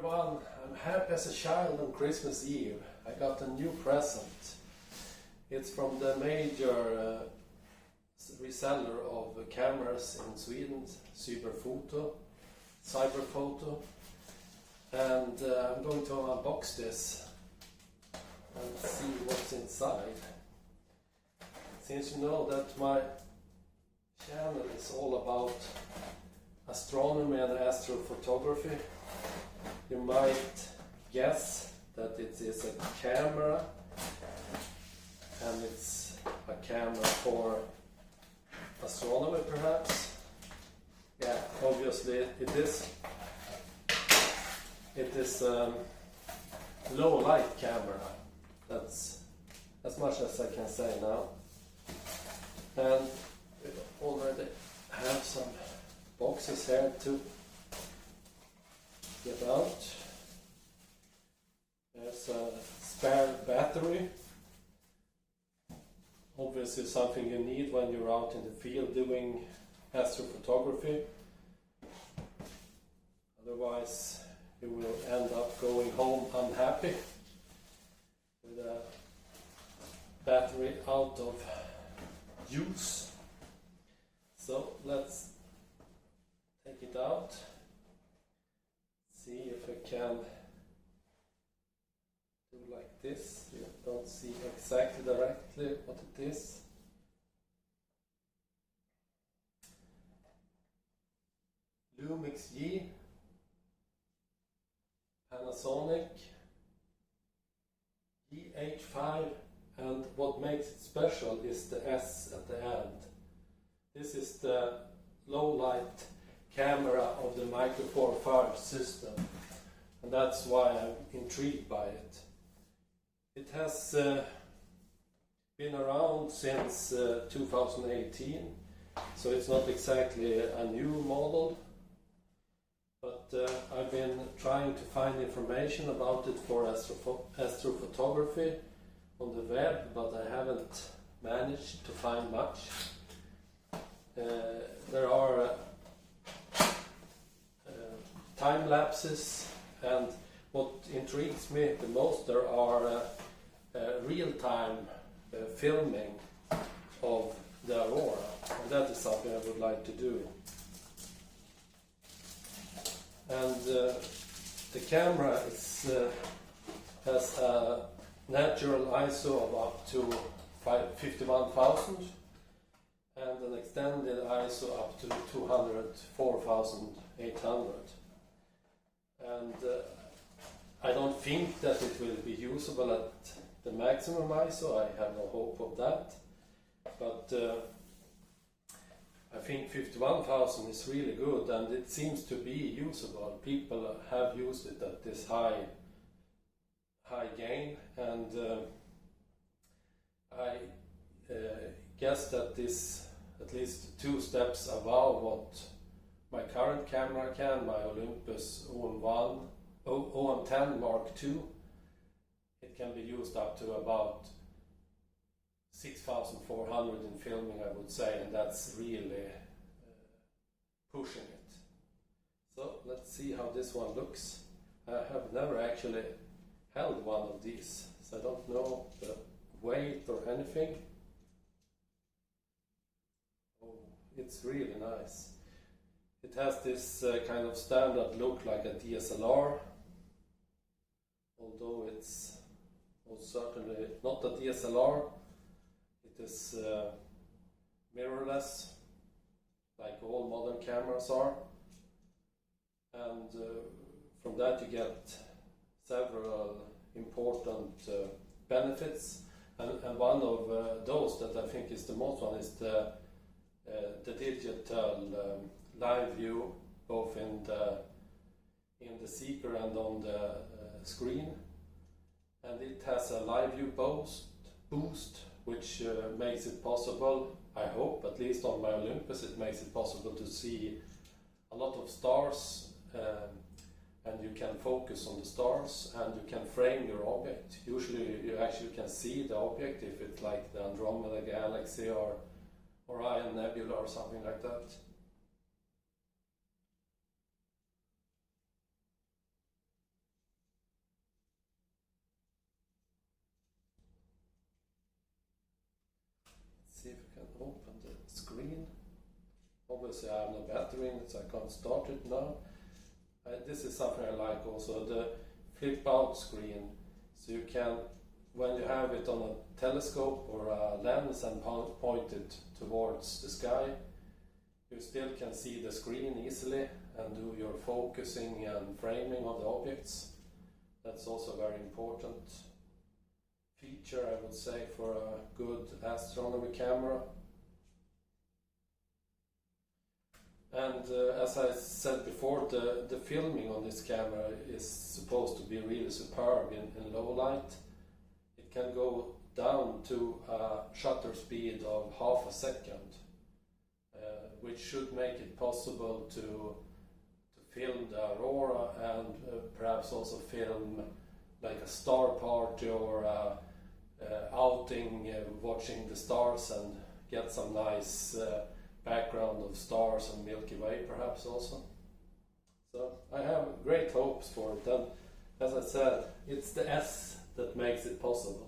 everyone, I'm happy as a child on Christmas Eve. I got a new present. It's from the major reseller of cameras in Sweden, Cyberphoto, and I'm going to unbox this and see what's inside. Since you know that my channel is all about astronomy and astrophotography, you might guess that it is a camera, and it's a camera for astronomy perhaps. Yeah, obviously it is. It is a low light camera. That's as much as I can say now. And we already have some boxes here to get out. There's a spare battery. Obviously something you need when you're out in the field doing astrophotography. Otherwise you will end up going home unhappy with a battery out of use. So let's take it out, see if I can do like this. You don't see exactly directly what it is. Lumix G, Panasonic GH5, and what makes it special is the S at the end. This is the low light camera of the m43 system, and that's why I'm intrigued by it. It has been around since 2018, so it's not exactly a new model, but I've been trying to find information about it for astrophotography on the web, but I haven't managed to find much. There are time lapses, and what intrigues me the most, there are real-time filming of the aurora, and that is something I would like to do. And the camera is, has a natural ISO of up to 51,000 and an extended ISO up to 204,800. And I don't think that it will be usable at the maximum ISO. I have no hope of that. But I think 51,000 is really good, and it seems to be usable. People have used it at this high gain, and I guess that this at least 2 steps above what my current camera can, my Olympus OM10 Mark II. It can be used up to about 6,400 in filming, I would say, and that's really pushing it. So let's see how this one looks. I have never actually held one of these, so I don't know the weight or anything. Oh, it's really nice. It has this kind of standard look like a DSLR, although it's most certainly not a DSLR. It is mirrorless, like all modern cameras are, and from that you get several important benefits, and one of those that I think is the most one is the digital live view, both in the seeker and on the screen, and it has a live view boost, which makes it possible, I hope, at least on my Olympus, it makes it possible to see a lot of stars, and you can focus on the stars, and you can frame your object. Usually you actually can see the object if it's like the Andromeda Galaxy or Orion Nebula or something like that. Obviously I have no battery in it, so I can't start it now. This is something I like also, the flip out screen. So you can, when you have it on a telescope or a lens and point it towards the sky, you still can see the screen easily and do your focusing and framing of the objects. That's also a very important feature, I would say, for a good astronomy camera. And as I said before, the filming on this camera is supposed to be really superb in low light. It can go down to a shutter speed of half a second, which should make it possible to film the aurora and perhaps also film like a star party or a outing watching the stars and get some nice background of stars and Milky Way perhaps also. So I have great hopes for it, and as I said, it's the S that makes it possible.